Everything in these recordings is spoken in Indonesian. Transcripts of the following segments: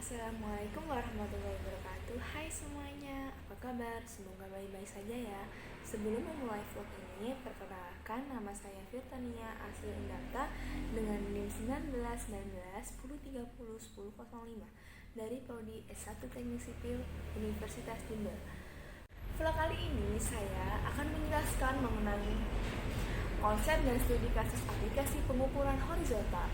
Assalamualaikum warahmatullahi wabarakatuh. Hai semuanya, apa kabar? Semoga baik-baik saja ya. Sebelum memulai vlog ini, perkenalkan nama saya Firtania asli Undata dengan NIM 19 10 30 dari Prodi S1 Teknik Sipil Universitas Jember. Vlog kali ini saya akan menjelaskan mengenai konsep dan studi kasus aplikasi pengukuran horizontal.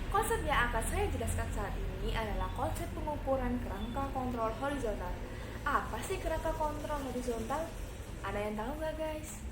Konsep yang akan saya jelaskan saat ini adalah konsep pengukuran kerangka kontrol horizontal. Apa sih kerangka kontrol horizontal? Ada yang tahu nggak guys?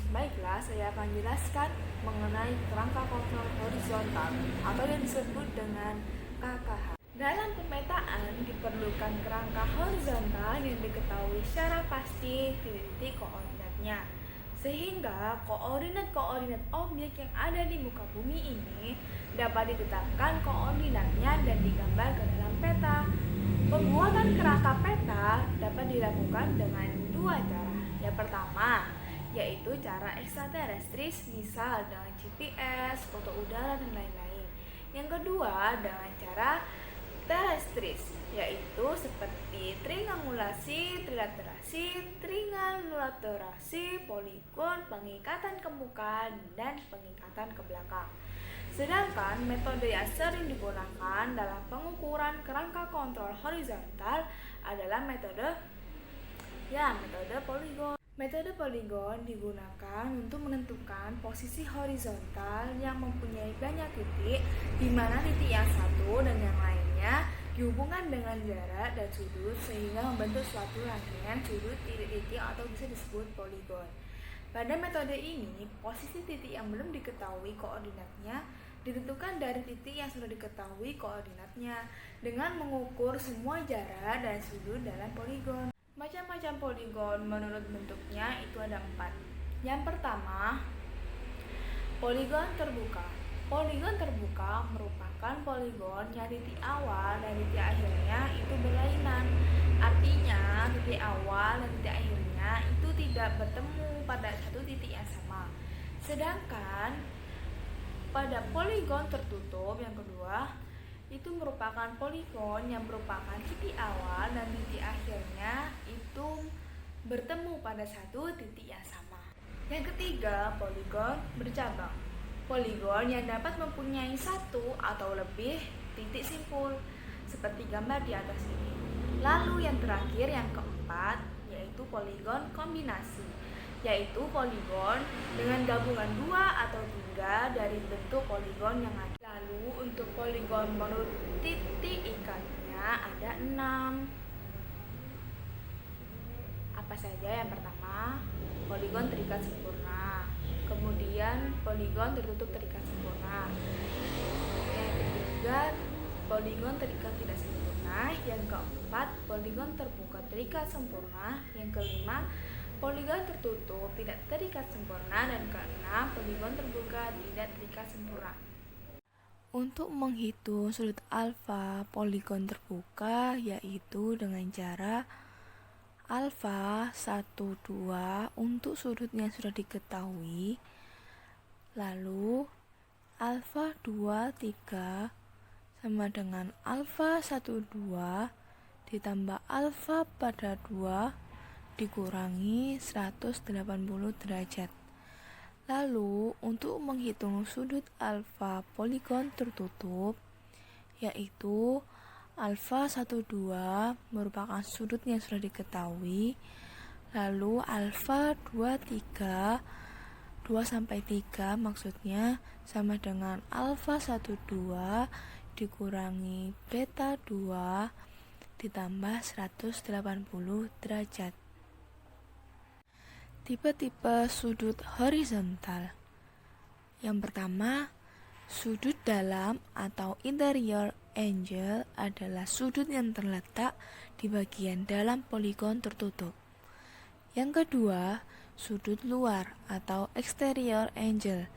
Baiklah, saya akan jelaskan mengenai kerangka kontrol horizontal atau yang disebut dengan KKH. Dalam pemetaan diperlukan kerangka horizontal yang diketahui secara pasti titik-titik koordinatnya, sehingga koordinat-koordinat objek yang ada di muka bumi ini dapat ditetapkan koordinatnya dan digambar ke dalam peta. Pembuatan kerangka peta dapat dilakukan dengan dua cara. Yang pertama, yaitu cara ekstraterestris, misal dengan GPS, foto udara, dan lain-lain. Yang kedua, dengan cara terestris, yaitu seperti triangulasi, trilaterasi, tringanulaterasi, poligon, pengikatan ke muka, dan pengikatan ke belakang. Sedangkan metode yang sering digunakan dalam pengukuran kerangka kontrol horizontal adalah metode poligon. Metode poligon digunakan untuk menentukan posisi horizontal yang mempunyai banyak titik, di mana titik yang satu dan yang lainnya dihubungkan dengan jarak dan sudut sehingga membentuk suatu rangkaian sudut titik-titik atau bisa disebut poligon. Pada metode ini, posisi titik yang belum diketahui koordinatnya ditentukan dari titik yang sudah diketahui koordinatnya dengan mengukur semua jarak dan sudut dalam poligon. Macam-macam poligon menurut bentuknya itu ada 4. Yang pertama, poligon terbuka. Poligon terbuka merupakan poligon yang titik awal dan titik akhirnya itu berlainan. Artinya titik awal dan titik akhirnya itu tidak bertemu pada satu titik yang sama. Sedangkan pada poligon tertutup yang kedua, itu merupakan poligon yang merupakan titik awal dan titik akhirnya itu bertemu pada satu titik yang sama. Yang ketiga, poligon bercabang. Poligon yang dapat mempunyai satu atau lebih titik simpul seperti gambar di atas ini. Lalu yang terakhir, yang keempat, yaitu poligon kombinasi, yaitu poligon dengan gabungan 2 atau 3 dari bentuk poligon yang ada. Lalu untuk poligon menurut titik ikatnya ada 6. Apa saja? Yang pertama, poligon terikat sempurna. Kemudian poligon tertutup terikat sempurna. Yang ketiga, poligon terikat tidak sempurna. Yang keempat, poligon terbuka terikat sempurna. Yang kelima, poligon tertutup tidak terikat sempurna. Dan keenam, poligon terbuka tidak terikat sempurna. Untuk menghitung sudut alfa poligon terbuka yaitu dengan cara alfa 1, 2 untuk sudutnya sudah diketahui, lalu alfa 2, 3 sama dengan alfa 1, 2 ditambah alfa pada 2 dikurangi 180 derajat. Lalu untuk menghitung sudut alfa poligon tertutup, yaitu alfa 1, 2 merupakan sudut yang sudah diketahui, lalu alfa 2, 3 2 sampai 3 maksudnya sama dengan alfa 1, 2 dikurangi beta 2 ditambah 180 derajat. Tipe-tipe sudut horizontal. Yang pertama, sudut dalam atau interior angle adalah sudut yang terletak di bagian dalam poligon tertutup. Yang kedua, sudut luar atau exterior angle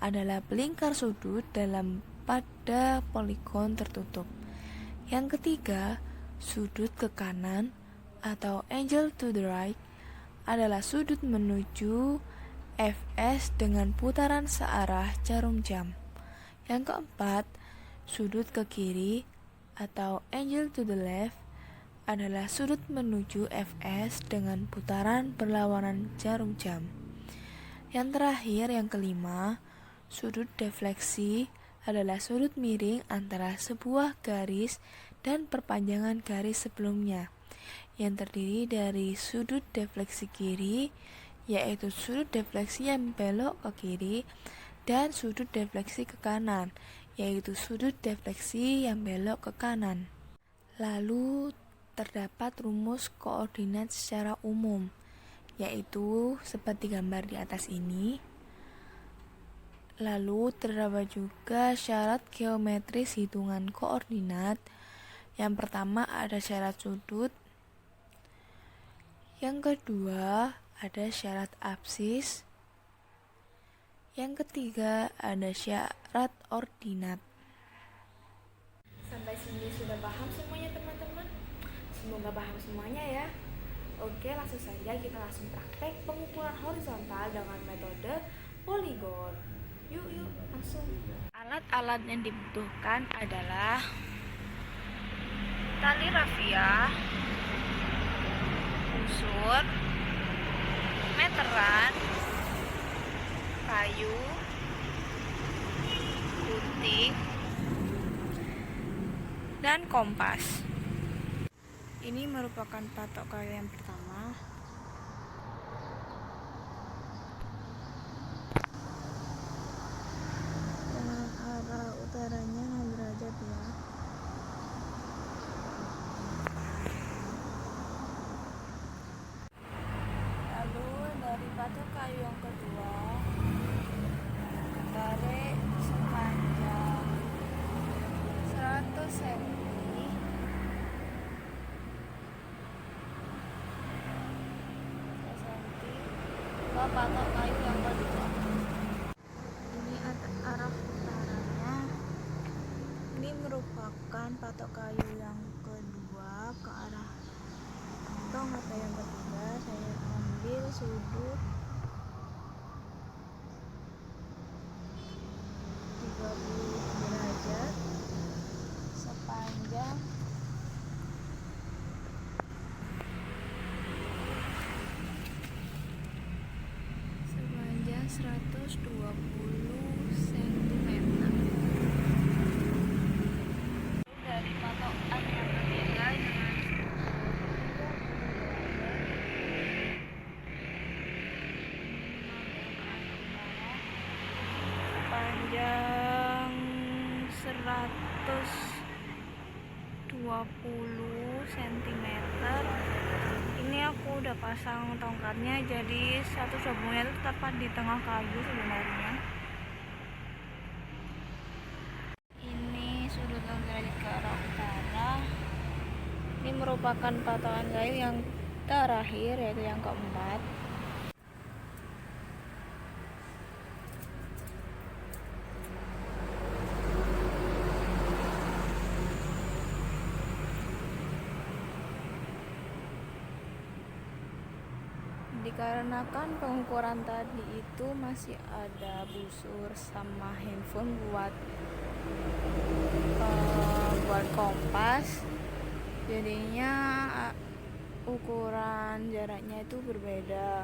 adalah pelingkar sudut dalam pada poligon tertutup. Yang ketiga, sudut ke kanan atau angle to the right adalah sudut menuju Fs dengan putaran searah jarum jam. Yang keempat, sudut ke kiri atau angle to the left adalah sudut menuju Fs dengan putaran berlawanan jarum jam. Yang terakhir, yang kelima, sudut defleksi adalah sudut miring antara sebuah garis dan perpanjangan garis sebelumnya, yang terdiri dari sudut defleksi kiri, yaitu sudut defleksi yang belok ke kiri, dan sudut defleksi ke kanan, yaitu sudut defleksi yang belok ke kanan. Lalu terdapat rumus koordinat secara umum, yaitu seperti gambar di atas ini. Lalu terdapat juga syarat geometris hitungan koordinat. Yang pertama ada syarat sudut, yang kedua ada syarat apsis, yang ketiga ada syarat ordinat. Sampai sini sudah paham semuanya teman-teman? Semoga paham semuanya ya. Oke, langsung saja kita langsung praktek pengukuran horizontal dengan metode poligon. Yuk langsung. Alat-alat yang dibutuhkan adalah tali rafia, busur, meteran, kayu, gunting, dan kompas. Ini merupakan patok kayu yang pertama. Dengan arah utaranya 6 derajat ya. Lalu dari patok kayu yang kedua, tarik sepanjang 100 cm ke patok kayu yang kedua. Ini arah utaranya. Ini merupakan patok kayu yang kedua ke arah tong atau yang ketiga. Saya ambil sudut 30 derajat sepanjang 120 cm. Dari patokan yang ketiga dengan panjang 120 cm. Ini aku udah pasang tongkatnya, jadi 120-nya itu tepat di tengah kayu sebenarnya. Ini sudut 6 derajat ke arah utara. Ini merupakan patokan kayu yang terakhir, yaitu yang keempat. Dikarenakan pengukuran tadi itu masih ada busur sama handphone buat kompas, jadinya ukuran jaraknya itu berbeda.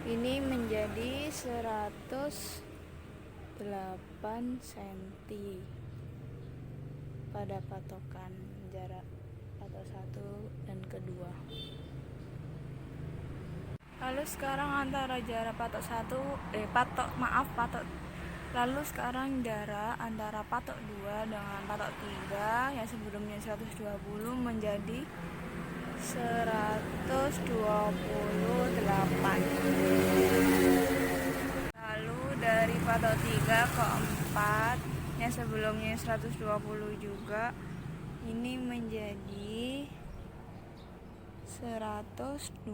Ini menjadi 108 cm pada patokan jarak patok satu dan kedua. Lalu sekarang jarak patok patok 2 dengan patok 3 yang sebelumnya 120 menjadi 128. Lalu dari patok 3 ke 4 yang sebelumnya 120 juga, ini menjadi 128.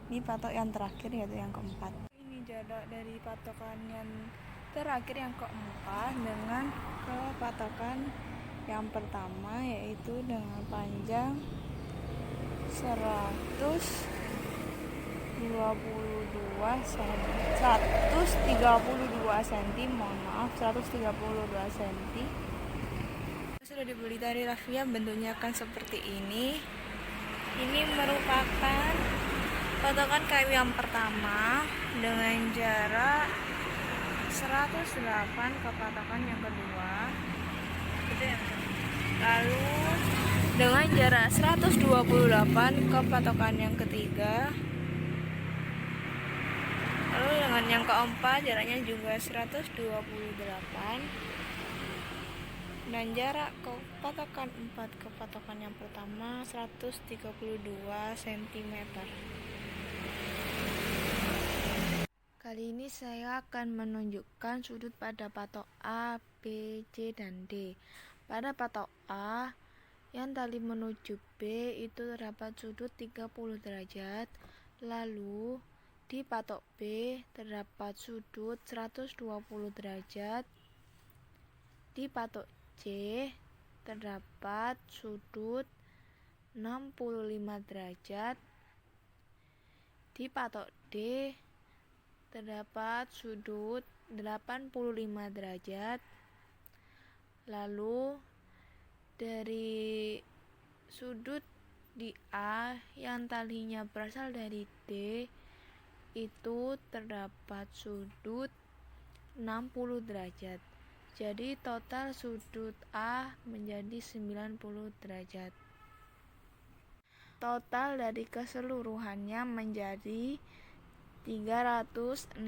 Ini patok yang terakhir, yaitu yang keempat. Ini jarak dari patokan yang terakhir yang keempat dengan ke patokan yang pertama, yaitu dengan panjang 120 cm. Sudah dibeli dari Rafia, bentuknya akan seperti ini. Ini merupakan patokan kayu yang pertama dengan jarak 108 ke patokan yang kedua. Lalu dengan jarak 128 ke patokan yang ketiga. Lalu dengan yang keempat jaraknya juga 128. Dan jarak ke patokan 4 ke patokan yang pertama 132 cm. Kali ini saya akan menunjukkan sudut pada patok A, B, C, dan D. Pada patok A yang tali menuju B itu terdapat sudut 30 derajat. Lalu di patok B terdapat sudut 120 derajat. Di patok C terdapat sudut 65 derajat. Di patok D terdapat sudut 85 derajat. Lalu dari sudut di A yang talinya berasal dari D itu terdapat sudut 60 derajat. Jadi total sudut A menjadi 90 derajat. Total dari keseluruhannya menjadi 360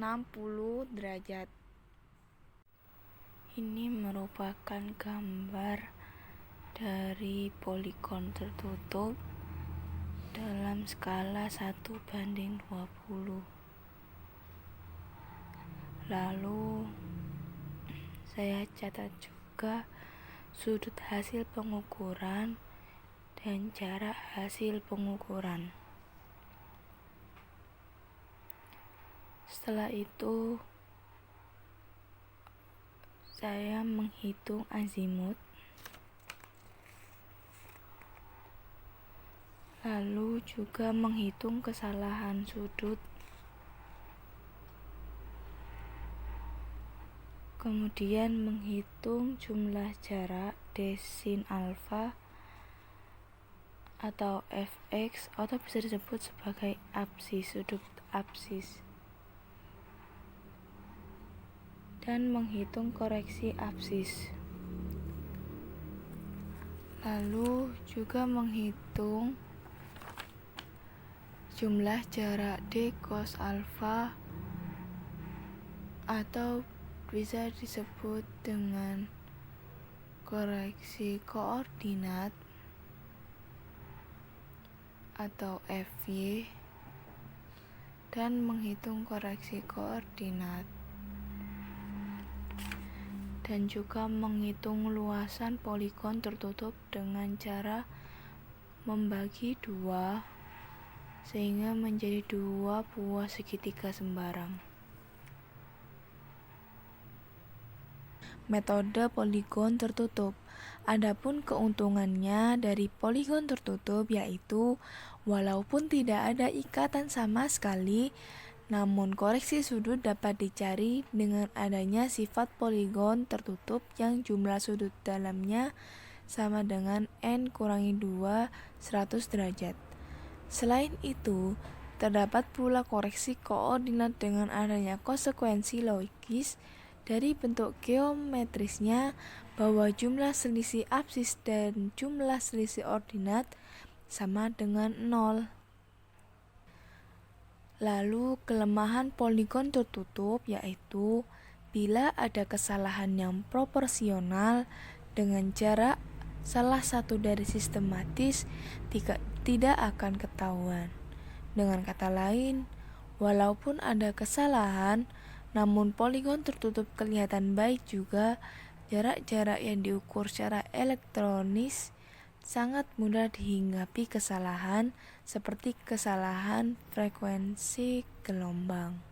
derajat. Ini merupakan gambar dari poligon tertutup dalam skala 1:20. Lalu saya catat juga sudut hasil pengukuran dan jarak hasil pengukuran. Setelah itu saya menghitung azimut, lalu juga menghitung kesalahan sudut, kemudian menghitung jumlah jarak D sin alfa atau Fx atau bisa disebut sebagai apsis, sudut apsis, dan menghitung koreksi apsis. Lalu juga menghitung jumlah jarak D cos alfa atau bisa disebut dengan koreksi koordinat atau Fy, dan menghitung koreksi koordinat, dan juga menghitung luasan poligon tertutup dengan cara membagi 2 sehingga menjadi 2 buah segitiga sembarang. Metode poligon tertutup. Adapun keuntungannya dari poligon tertutup yaitu walaupun tidak ada ikatan sama sekali, namun koreksi sudut dapat dicari dengan adanya sifat poligon tertutup yang jumlah sudut dalamnya sama dengan N kurangi 2 100 derajat. Selain itu, terdapat pula koreksi koordinat dengan adanya konsekuensi logis dari bentuk geometrisnya bahwa jumlah selisih apsis dan jumlah selisih ordinat sama dengan 0. Lalu kelemahan poligon tertutup yaitu bila ada kesalahan yang proporsional dengan jarak salah satu dari sistematis tidak akan ketahuan. Dengan kata lain, walaupun ada kesalahan, namun poligon tertutup kelihatan baik juga. Jarak-jarak yang diukur secara elektronis sangat mudah dihinggapi kesalahan, seperti kesalahan frekuensi gelombang.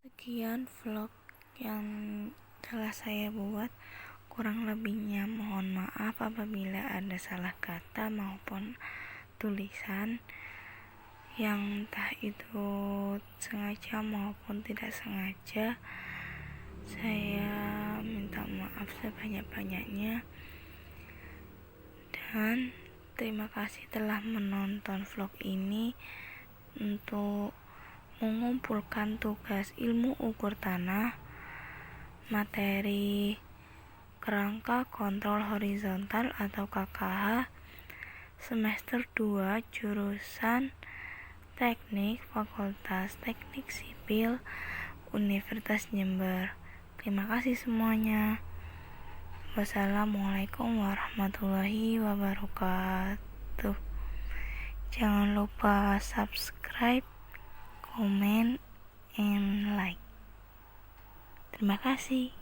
Sekian vlog yang telah saya buat. Kurang lebihnya mohon maaf apabila ada salah kata maupun tulisan. yang entah itu sengaja maupun tidak sengaja. Saya minta maaf sebanyak-banyaknya dan terima kasih telah menonton vlog ini untuk mengumpulkan tugas ilmu ukur tanah materi kerangka kontrol horizontal atau KKH semester 2 jurusan Teknik Fakultas Teknik Sipil Universitas Jember. Terima kasih semuanya. Wassalamualaikum warahmatullahi wabarakatuh. Jangan lupa subscribe, comment, and like. Terima kasih.